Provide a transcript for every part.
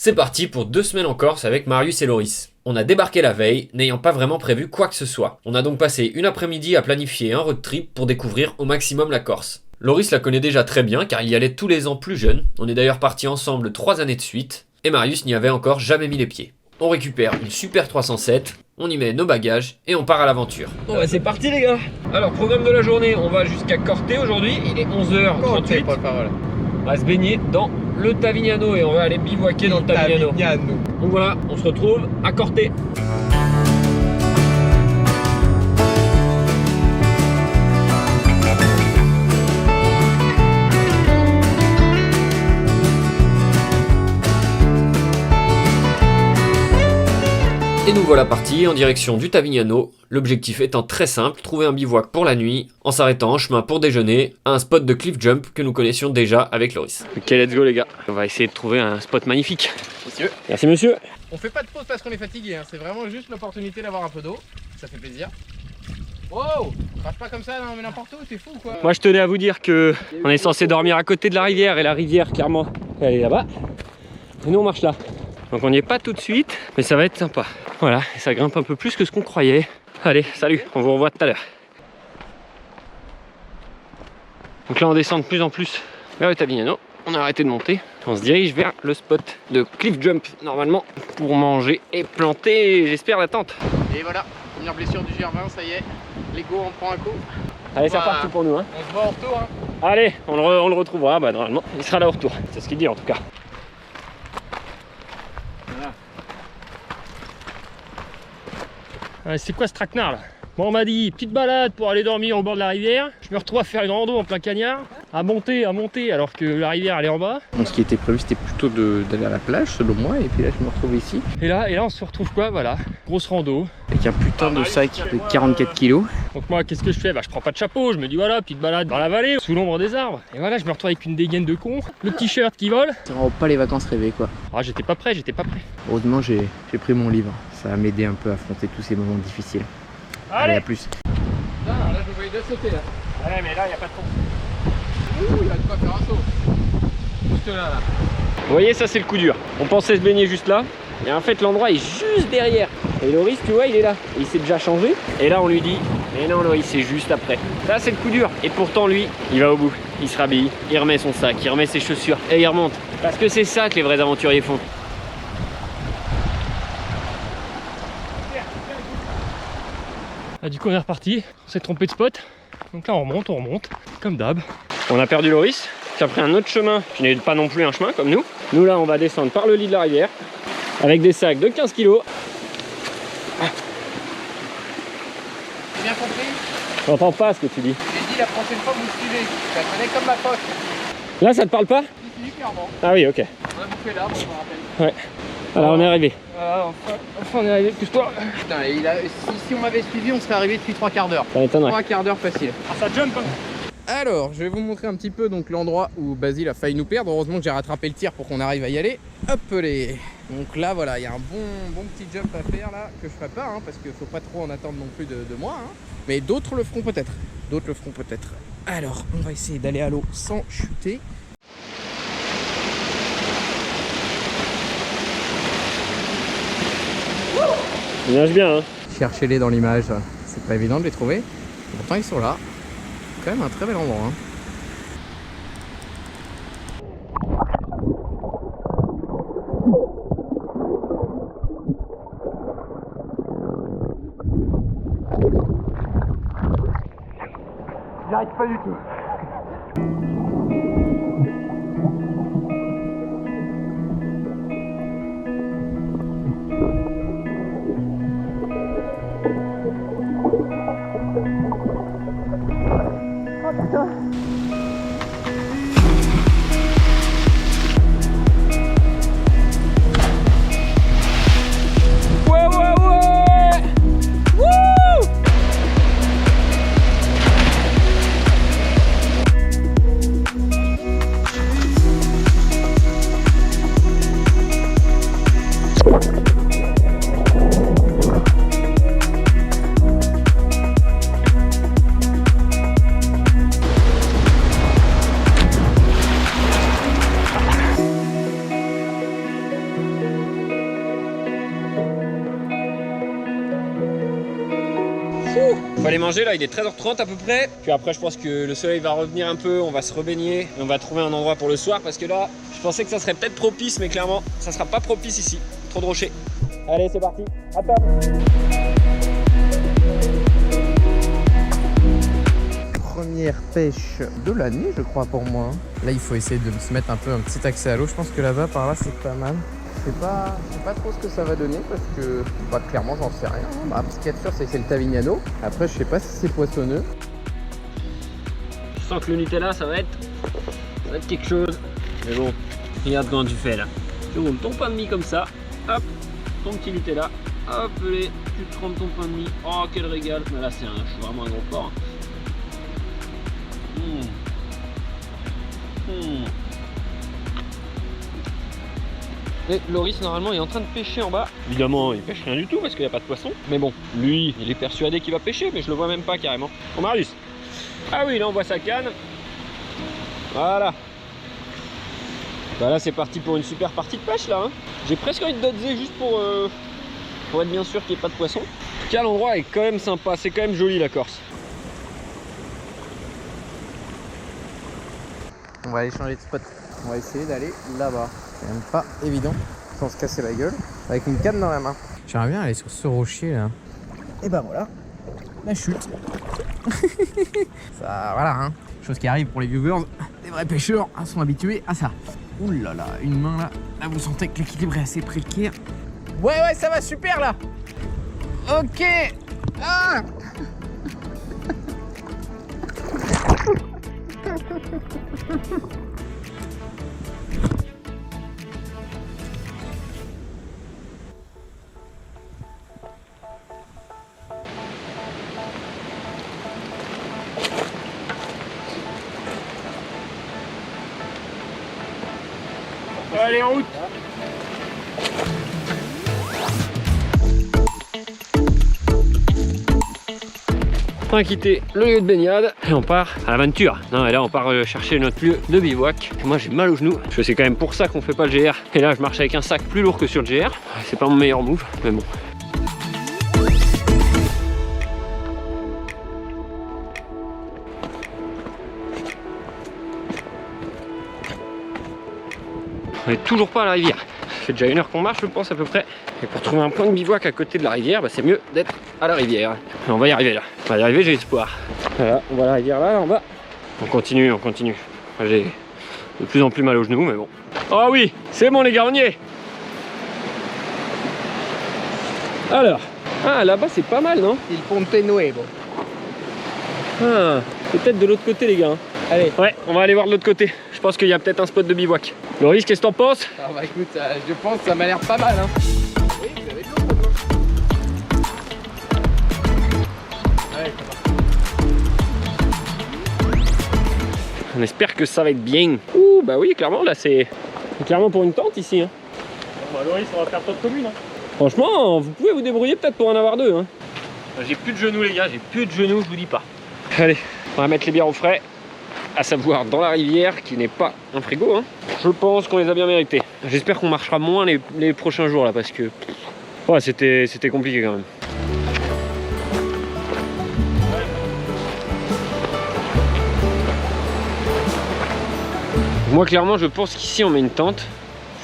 C'est parti pour 2 semaines en Corse avec Marius et Loris. On a débarqué la veille, n'ayant pas vraiment prévu quoi que ce soit. On a donc passé une après-midi à planifier un road trip pour découvrir au maximum la Corse. Loris la connaît déjà très bien car il y allait tous les ans plus jeune. On est d'ailleurs partis ensemble 3 années de suite. Et Marius n'y avait encore jamais mis les pieds. On récupère une Super 307, on y met nos bagages et on part à l'aventure. Bon bah c'est parti les gars. Alors programme de la journée, on va jusqu'à Corte aujourd'hui, il est 11h38. On va se baigner dans le Tavignano et on va aller bivouaquer dans le Tavignano. Donc voilà, on se retrouve à Corte. Et nous voilà partis en direction du Tavignano, l'objectif étant très simple, trouver un bivouac pour la nuit, en s'arrêtant en chemin pour déjeuner, à un spot de cliff jump que nous connaissions déjà avec Loris. Ok, let's go les gars, on va essayer de trouver un spot magnifique. Monsieur. Merci monsieur. On fait pas de pause parce qu'on est fatigué, hein. C'est vraiment juste l'opportunité d'avoir un peu d'eau, ça fait plaisir. Wow, crache pas comme ça mais n'importe où, t'es fou quoi. Moi je tenais à vous dire que on est censé dormir à côté de la rivière et la rivière clairement elle est là-bas. Et nous on marche là. Donc on n'y est pas tout de suite, mais ça va être sympa. Voilà, et ça grimpe un peu plus que ce qu'on croyait. Allez, salut, on vous revoit tout à l'heure. Donc là on descend de plus en plus vers le Tavignano. On a arrêté de monter. On se dirige vers le spot de cliff jump normalement pour manger et planter, j'espère, la tente. Et voilà, première blessure du GR20, ça y est. L'ego en prend un coup. Allez, c'est reparti pour nous. Hein. On se voit en retour. Hein. Allez, on le retrouvera, bah normalement. Il sera là au retour, c'est ce qu'il dit en tout cas. C'est quoi ce traquenard là? Bon, on m'a dit petite balade pour aller dormir au bord de la rivière. Je me retrouve à faire une rando en plein cagnard, à monter alors que la rivière elle est en bas. Donc, ce qui était prévu c'était plutôt d'aller à la plage selon moi, et puis là je me retrouve ici. Et là on se retrouve quoi? Voilà, grosse rando. Avec un putain de sac de 44 kg. Donc moi qu'est-ce que je fais? Bah je prends pas de chapeau, je me dis voilà, petite balade dans la vallée, sous l'ombre des arbres. Et voilà, je me retrouve avec une dégaine de con, le t-shirt qui vole. C'est vraiment pas les vacances rêvées quoi. Ah j'étais pas prêt. Heureusement j'ai pris mon livre, ça va m'aider un peu à affronter tous ces moments difficiles. Allez, à plus. Là je voyais de sauter là. Ouais mais là y a pas de fond. Ouh, il a de quoi faire un saut. Juste là. Vous voyez, ça c'est le coup dur. On pensait se baigner juste là, et en fait l'endroit est juste derrière. Et Loris, tu vois, il est là. Il s'est déjà changé. Et là on lui dit, mais non Loris, c'est juste après. Là c'est le coup dur. Et pourtant lui, il va au bout. Il se rhabille, il remet son sac, il remet ses chaussures, et il remonte. Parce que c'est ça que les vrais aventuriers font. Ah, du coup on est reparti, on s'est trompé de spot. Donc là on remonte, comme d'hab. On a perdu Loris, qui a pris un autre chemin, qui n'est pas non plus un chemin comme nous. Nous là on va descendre par le lit de la rivière, avec des sacs de 15 kg. J'ai bien compris. J'entends pas ce que tu dis. J'ai dit la prochaine fois vous me suivez. Ça connaît comme ma pote. Là ça te parle pas? Si, clairement. Ah oui, ok. On a bouffé l'arbre, je me rappelle. Ouais. Alors on est arrivé. Enfin on est arrivé, pousse-toi. Putain, si on m'avait suivi, on serait arrivé depuis 3 quarts d'heure. Ça m'étonnerait. 3 quarts d'heure facile. Ah ça jump hein. Alors, je vais vous montrer un petit peu donc l'endroit où Basile a failli nous perdre. Heureusement que j'ai rattrapé le tir pour qu'on arrive à y aller. Hop les. Donc là voilà, il y a un bon petit jump à faire là, que je ferai pas hein, parce qu'il faut pas trop en attendre non plus de moi hein. Mais d'autres le feront peut-être. Alors, on va essayer d'aller à l'eau sans chuter. Il nage bien hein. Cherchez-les dans l'image, c'est pas évident de les trouver. Pourtant ils sont là. Quand même un très bel endroit hein. J'arrive pas du tout. va aller manger là, il est 13h30 à peu près. Puis après je pense que le soleil va revenir un peu, on va se rebaigner et on va trouver un endroit pour le soir parce que là, je pensais que ça serait peut-être propice, mais clairement, ça sera pas propice ici. Trop de rochers. Allez, c'est parti. À table. Première pêche de l'année, je crois, pour moi. Là, il faut essayer de se mettre un peu un petit accès à l'eau. Je pense que là-bas, par là, c'est pas mal. Je sais pas trop ce que ça va donner parce que, bah, clairement, j'en sais rien. Bah, ce qu'il y a de sûr, c'est que c'est le Tavignano. Après, je sais pas si c'est poissonneux. Je sens que le Nutella, ça va être quelque chose. Mais bon, regarde comment tu fais là. Tu roules ton pain de mie comme ça. Hop, ton petit Nutella. Hop, allez, tu trempes ton pain de mie. Oh, quel régal. Mais là, c'est vraiment un gros porc. Et Loris normalement est en train de pêcher en bas. Évidemment il pêche rien du tout parce qu'il n'y a pas de poisson. Mais bon, lui il est persuadé qu'il va pêcher, mais je le vois même pas carrément. Oh Marius. Ah oui, là on voit sa canne. Voilà. Bah là c'est parti pour une super partie de pêche là. Hein. J'ai presque envie de dodger juste pour être bien sûr qu'il n'y ait pas de poisson. En tout cas l'endroit est quand même sympa, c'est quand même joli la Corse. On va aller changer de spot. On va essayer d'aller là-bas. C'est même pas évident sans se casser la gueule. Avec une canne dans la main. J'aimerais bien aller sur ce rocher là. Et bah voilà, la chute. Ça, voilà, hein. Chose qui arrive pour les viewers. Les vrais pêcheurs sont habitués à ça. Ouh là là, une main là. Là vous sentez que l'équilibre est assez précaire. Ouais, ça va super là. Ok. Ah. Allez, en route. On va quitter le lieu de baignade et on part à l'aventure. Non, et là on part chercher notre lieu de bivouac. Moi j'ai mal aux genoux. C'est quand même pour ça qu'on fait pas le GR. Et là je marche avec un sac plus lourd que sur le GR. C'est pas mon meilleur move, mais bon. On est toujours pas à la rivière. Ça fait déjà 1 heure qu'on marche, je pense à peu près. Et pour trouver un point de bivouac à côté de la rivière, bah, c'est mieux d'être à la rivière. Et on va y arriver là. On va y arriver, j'ai espoir. Voilà, on va à la rivière là, en bas. On continue, on continue. J'ai de plus en plus mal aux genoux, mais bon. Oh oui, c'est bon les garniers. Alors, ah là-bas c'est pas mal, non? Il Ponte Nuevo. Ah, c'est peut-être de l'autre côté les gars. Hein. Allez. Ouais, on va aller voir de l'autre côté. Je pense qu'il y a peut-être un spot de bivouac. Loris, qu'est-ce que t'en penses? Ah bah écoute, je pense que ça m'a l'air pas mal hein. Oui, vous avez de l'eau maintenant. Ouais, on espère que ça va être bien. Ouh, bah oui, clairement, là c'est clairement pour une tente ici. Hein. Bon, bah Loris, on va faire tente commune. Hein. Franchement, vous pouvez vous débrouiller peut-être pour en avoir deux. Hein. J'ai plus de genoux les gars, j'ai plus de genoux, je vous dis pas. Allez, on va mettre les bières au frais, à savoir dans la rivière qui n'est pas un frigo. Hein. Je pense qu'on les a bien mérités. J'espère qu'on marchera moins les prochains jours là parce que ouais, c'était compliqué quand même. Moi clairement je pense qu'ici on met une tente,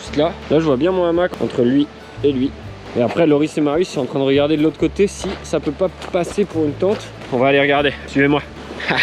juste là. Là je vois bien mon hamac entre lui et lui. Et après Loris et Marius sont en train de regarder de l'autre côté si ça peut pas passer pour une tente. On va aller regarder, suivez-moi. Vous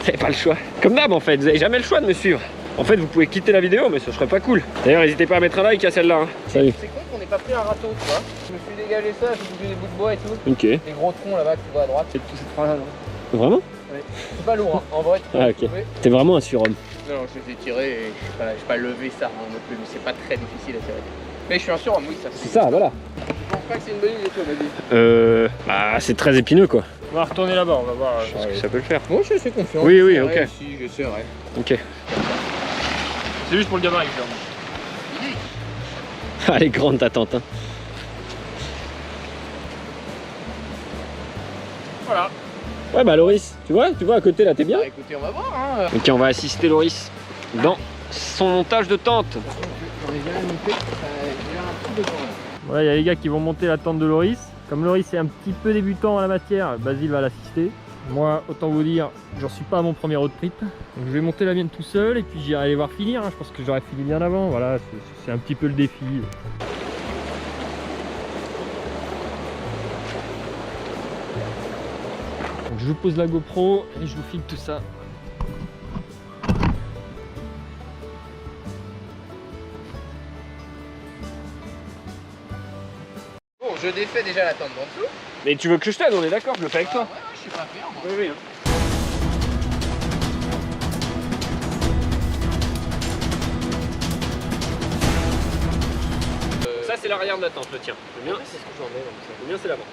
n'avez pas le choix. Comme d'hab en fait, vous n'avez jamais le choix de me suivre. En fait vous pouvez quitter la vidéo mais ce serait pas cool. D'ailleurs n'hésitez pas à mettre un like à celle-là. Hein. Salut. C'est cool qu'on n'ait pas pris un râteau, tu vois. Je me suis dégagé ça, j'ai bougé des bouts de bois et tout. Ok. Les gros troncs là-bas que tu vois à droite. C'est tout cette phrase là. Vraiment? Ouais. C'est pas lourd, hein. En vrai. Ah ok. T'es vraiment un surhomme. Non, je les ai tirés et je n'ai pas levé ça hein, non plus, mais c'est pas très difficile à tirer. Mais je suis un surhomme, oui, ça. C'est ça, voilà. Je pense pas que c'est une bonne idée, toi, vas-y. Bah c'est très épineux quoi. On va retourner là-bas, on va voir. Je pense que ça peut le faire. Moi, je suis confiant. Oui, oui, ok. Si, je sais, ouais. Ok. C'est juste pour le gabarit, clairement. Elle est grande ta tente. Hein. Voilà. Ouais bah Loris, tu vois à côté là t'es bien. Bah, écoutez, on va voir, hein. Ok, on va assister Loris dans son montage de tente. J'en ai déjà monté, j'ai un petit peu de temps là. Voilà, il y a les gars qui vont monter la tente de Loris. Comme Loris est un petit peu débutant en la matière, Basile va l'assister. Moi, autant vous dire, j'en suis pas à mon premier road trip. Donc je vais monter la mienne tout seul et puis j'irai les voir finir. Hein. Je pense que j'aurais fini bien avant. Voilà, c'est un petit peu le défi. Donc je vous pose la GoPro et je vous filme tout ça. Bon, je défais déjà la tente d'en dessous. Mais tu veux que je t'aide, on est d'accord, je le fais avec toi. Ouais, je suis pas faire moi. Oui, oui. Ça c'est l'arrière de la tente, le tien. Le mien, C'est ce que j'en ai donc ça. le mien c'est l'avant.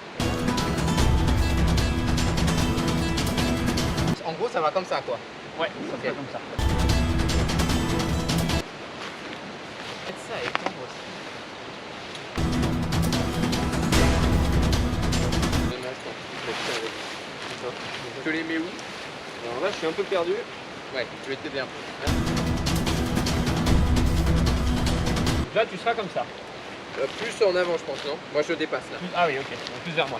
En gros, ça va comme ça quoi. Ouais, ça Ok. fait comme ça. Faites ça et prendre aussi. Je les mets où? Alors là je suis un peu perdu. Ouais, je vais t'aider un peu. Là tu seras comme ça. Plus en avant, je pense, non? Moi, je dépasse là. Ah oui, ok, donc plus vers moi.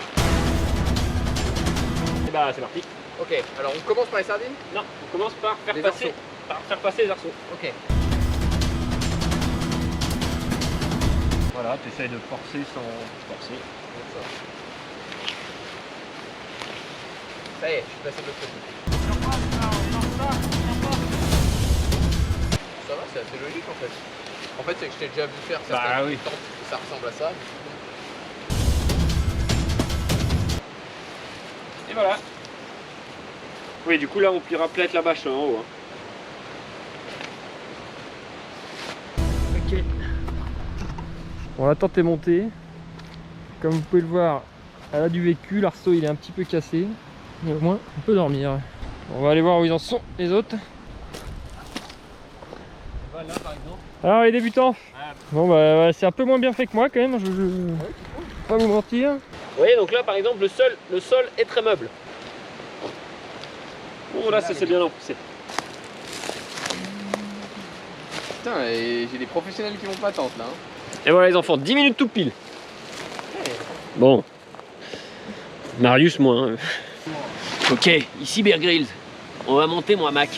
Et bah c'est parti. Ok, alors on commence par les sardines? Non, on commence par faire Les passer, arceaux. les arceaux. Ok. Voilà, tu essayes de forcer sans forcer. Ça y est, je suis passé de l'autre côté. Ça va, c'est assez logique en fait. En fait, c'est que je t'ai déjà vu faire certaines oui. tentes, ça ressemble à ça. Et voilà. Oui, du coup là on pliera peut-être la bâche en haut. Hein. Ok. Bon, la tente est montée. Comme vous pouvez le voir, elle a du vécu. L'arceau il est un petit peu cassé. Mais au moins on peut dormir. On va aller voir où ils en sont les autres. Voilà, par exemple. Alors les débutants. Bon bah ouais, c'est un peu moins bien fait que moi quand même. Je vais pas vous mentir. Vous voyez donc là par exemple le sol est très meuble. Oh là ça s'est bien poussé. Putain, et j'ai des professionnels qui vont pas tente là. Hein. Et voilà les enfants, 10 minutes tout pile. Bon. Marius moins. Ok, ici Bear Grylls. On va monter moi Mac.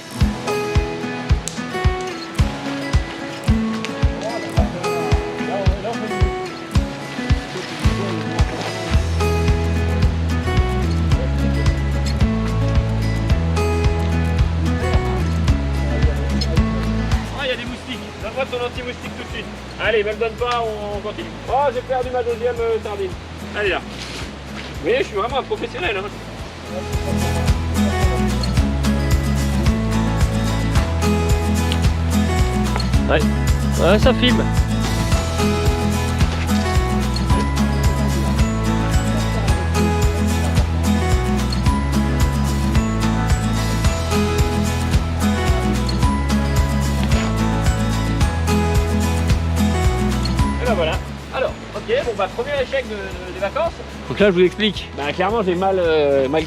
Ton anti-moustique tout de suite. Allez, me le donne pas, on continue. Oh, j'ai perdu ma deuxième sardine. Allez là. Vous voyez, je suis vraiment un professionnel. Hein. Ouais, ça filme. Voilà. Alors, ok, bon bah premier échec des vacances. Donc là je vous explique. Bah clairement j'ai mal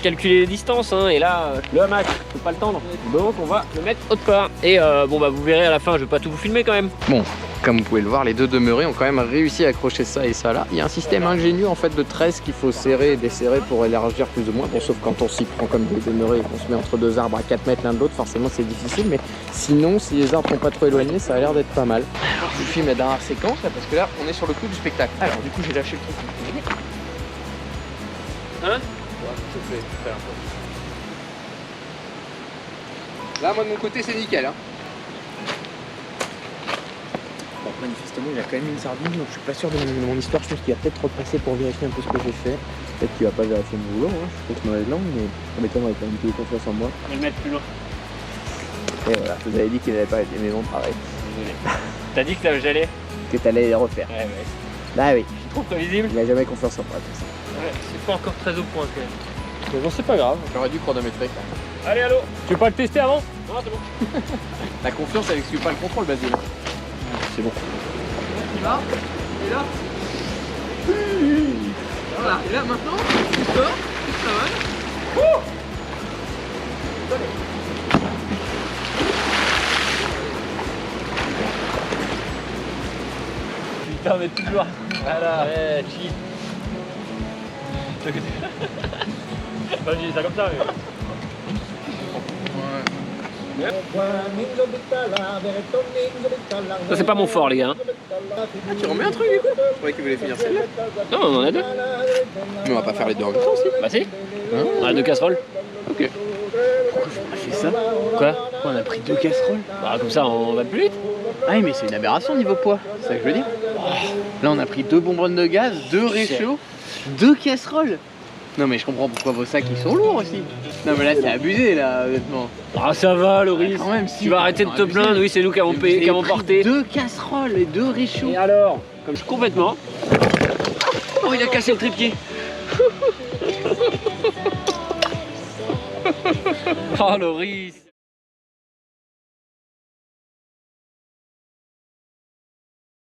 calculé les distances hein, et là le hamac, je peux pas le tendre. Donc on va le mettre autre part. Et bon bah vous verrez à la fin, je vais pas tout vous filmer quand même. Bon, comme vous pouvez le voir, les deux demeurés ont quand même réussi à accrocher ça et ça là. Il y a un système ingénieux en fait de tresse qu'il faut serrer et desserrer pour élargir plus ou moins. Bon, sauf quand on s'y prend comme des demeurés et qu'on se met entre deux arbres à 4 mètres l'un de l'autre, forcément c'est difficile. Mais sinon, si les arbres sont pas trop éloignés, ça a l'air d'être pas mal. Alors je vous filme la dernière séquence là parce que là on est sur le coup du spectacle. Alors du coup j'ai lâché le truc. Hein? Je fais un peu. Là moi de mon côté c'est nickel hein. Bon, manifestement, il a quand même une sardine, donc je suis pas sûr de mon histoire. Je pense qu'il va peut-être repasser pour vérifier un peu ce que j'ai fait. Peut-être qu'il va pas vérifier mon boulot, hein. Je suis peut-être mauvaise langue, mais ça m'étonnerait quand même qu'il ait confiance en moi. On va le mettre plus loin. Et voilà, je vous avais dit qu'il n'avait pas été maison pareil. Désolé. T'as dit que j'allais? Que t'allais les refaire. Ouais, ouais. Bah oui, Je suis trop prévisible. il a jamais confiance en moi, tout ça. Ouais, c'est pas encore très au point quand même. Mais bon, c'est pas grave. J'aurais dû chronométrer quand même. Allez, allô? Tu veux pas le tester avant? Non, c'est bon. La confiance, elle exclut pas le contrôle, Basile. C'est bon. Il va, et là. Voilà, et là maintenant, tu sors, tu travailles. Putain, mais toujours. Voilà. Ouais, chill. Enfin, je dis ça comme ça, mais... Ça c'est pas mon fort les gars. Ah, tu remets un truc du coup? Je croyais qu'il voulait finir celle-là. Non, on en a deux. Mais on va pas faire les deux en même temps aussi. Bah si. On a deux casseroles. Ok. Pourquoi on a fait ça? Quoi? Pourquoi on a pris 2 casseroles? Bah comme ça on va plus vite. Ah oui, mais c'est une aberration niveau poids, c'est ça que je veux dire. Là on a pris 2 bonbonnes de gaz, 2 réchauds, 2 casseroles. Non mais je comprends pourquoi vos sacs ils sont lourds aussi. Non mais là c'est abusé là honnêtement. Ah ça va Loris. Quand même, si, tu vas arrêter de te plaindre, oui c'est nous qui avons payé, qui avons porté. 2 casseroles et 2 réchauds. Et alors, comme je suis complètement... Oh il a cassé le trépied. Oh Loris.